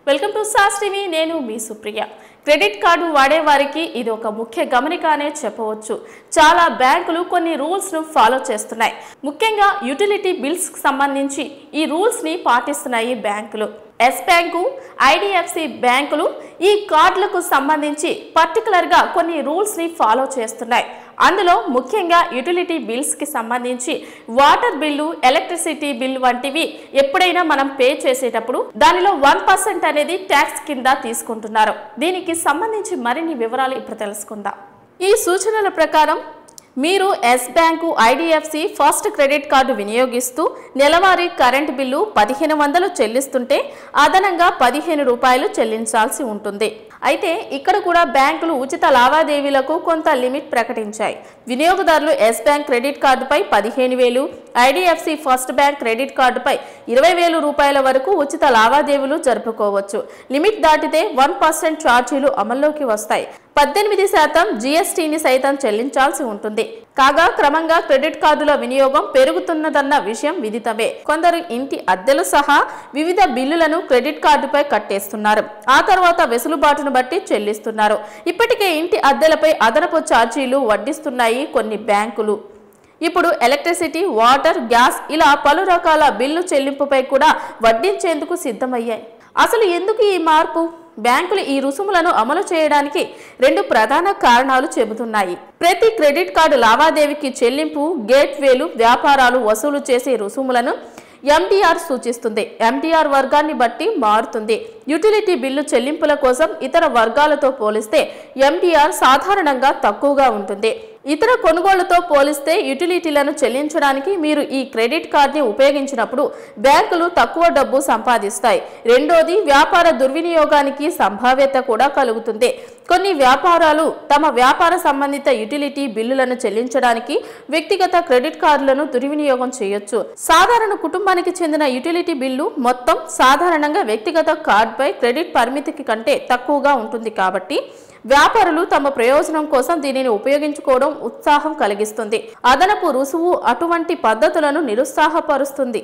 Welcome to sauce TV. నేను మీ Supriya. Credit card వాడే వారికి ఇది ఒక ముఖ్య గమనిక అనే చెప్పవచ్చు. చాలా బ్యాంకులు కొన్ని రూల్స్ ను ఫాలో చేస్తున్నాయి. ముఖ్యంగా యూటిలిటీ బిల్స్ కి సంబంధించి ఈ రూల్స్ ని పాటిస్తున్నాయి బ్యాంకులు. ఎస్ బ్యాంకు, ఐడిఎఫ్సి బ్యాంకులు ఈ కార్డులకు సంబంధించి పర్టికులర్గా కొన్ని రూల్స్ ని ఫాలో చేస్తున్నాయి. అందులో ముఖ్యంగా యూటిలిటీ బిల్స్ కి సంబంధించి వాటర్ బిల్లు, ఎలక్ట్రిసిటీ బిల్ వంటివి ఎప్పుడైనా మనం పే చేసేటప్పుడు దానిలో 1% అనేది ట్యాక్స్ కింద తీసుకుంటున్నారు. దీనికి సంబంధించి మరిన్ని వివరాలు ఇప్పుడు తెలుసుకుందాం. ఈ సూచనల ప్రకారం మీరు yes bank, IDFC first credit card వినియోగిస్తూ నెలవారీ కరెంట్ బిల్లు 1500 చెల్లిస్తుంటే అదనంగా 15 రూపాయలు చెల్లించాల్సి ఉంటుంది. అయితే ఇక్కడ కూడా బ్యాంకులు ఉచిత లావాదేవీలకు కొంత లిమిట్ ప్రకటించాయి. వినియోగదారులు ఎస్ బ్యాంక్ క్రెడిట్ కార్డుపై 15,000, ఐడిఎఫ్సి ఫస్ట్ బ్యాంక్ క్రెడిట్ కార్డుపై 20,000 రూపాయల వరకు ఉచిత లావాదేవీలు జరుపుకోవచ్చు. లిమిట్ దాటితే 1% ఛార్జీలు అమల్లోకి వస్తాయి. 18% జీఎస్టీని సైతం చెల్లించాల్సి ఉంటుంది. కాగా క్రమంగా క్రెడిట్ కార్డుల వినియోగం పెరుగుతున్నదన్న విషయం విదితమే. కొందరు ఇంటి అద్దెలు సహా వివిధ బిల్లులను క్రెడిట్ కార్డుపై కట్టేస్తున్నారు. ఆ తర్వాత వెసులుబాటును బట్టి చెల్లిస్తున్నారు. ఇప్పటికే ఇంటి అద్దెలపై అదనపు ఛార్జీలు వడ్డిస్తున్నాయి కొన్ని బ్యాంకులు. ఇప్పుడు ఎలక్ట్రిసిటీ, వాటర్, గ్యాస్ ఇలా పలు రకాల బిల్లు చెల్లింపుపై కూడా వడ్డించేందుకు సిద్ధమయ్యాయి. అసలు ఎందుకు ఈ మార్పు? బ్యాంకులు ఈ రుసుములను అమలు చేయడానికి 2 ప్రధాన కారణాలు చెబుతున్నాయి. ప్రతి క్రెడిట్ కార్డు లావాదేవీకి చెల్లింపు గేట్వేలు వ్యాపారాలు వసూలు చేసే రుసుములను ఎండిఆర్ సూచిస్తుంది. ఎండిఆర్ వర్గాన్ని బట్టి మారుతుంది. యూటిలిటీ బిల్లు చెల్లింపుల కోసం ఇతర వర్గాలతో పోలిస్తే ఎండిఆర్ సాధారణంగా తక్కువగా ఉంటుంది. ఇతర కొనుగోళ్లతో పోలిస్తే యూటిలిటీలను చెల్లించడానికి మీరు ఈ క్రెడిట్ కార్డుని ఉపయోగించినప్పుడు బ్యాంకులు తక్కువ డబ్బు సంపాదిస్తాయి. రెండోది, వ్యాపార దుర్వినియోగానికి సంభావ్యత కూడా కలుగుతుంది. కొన్ని వ్యాపారాలు తమ వ్యాపార సంబంధిత యూటిలిటీ బిల్లులను చెల్లించడానికి వ్యక్తిగత క్రెడిట్ కార్డులను దుర్వినియోగం చేయొచ్చు. సాధారణ కుటుంబానికి చెందిన యూటిలిటీ బిల్లు మొత్తం సాధారణంగా వ్యక్తిగత కార్డుపై క్రెడిట్ పరిమితికి కంటే తక్కువగా ఉంటుంది. కాబట్టి వ్యాపారులు తమ ప్రయోజనం కోసం దీనిని ఉపయోగించుకోవడం ఉత్సాహం కలిగిస్తుంది. అదనపు రుసుము అటువంటి పద్ధతులను నిరుత్సాహపరుస్తుంది.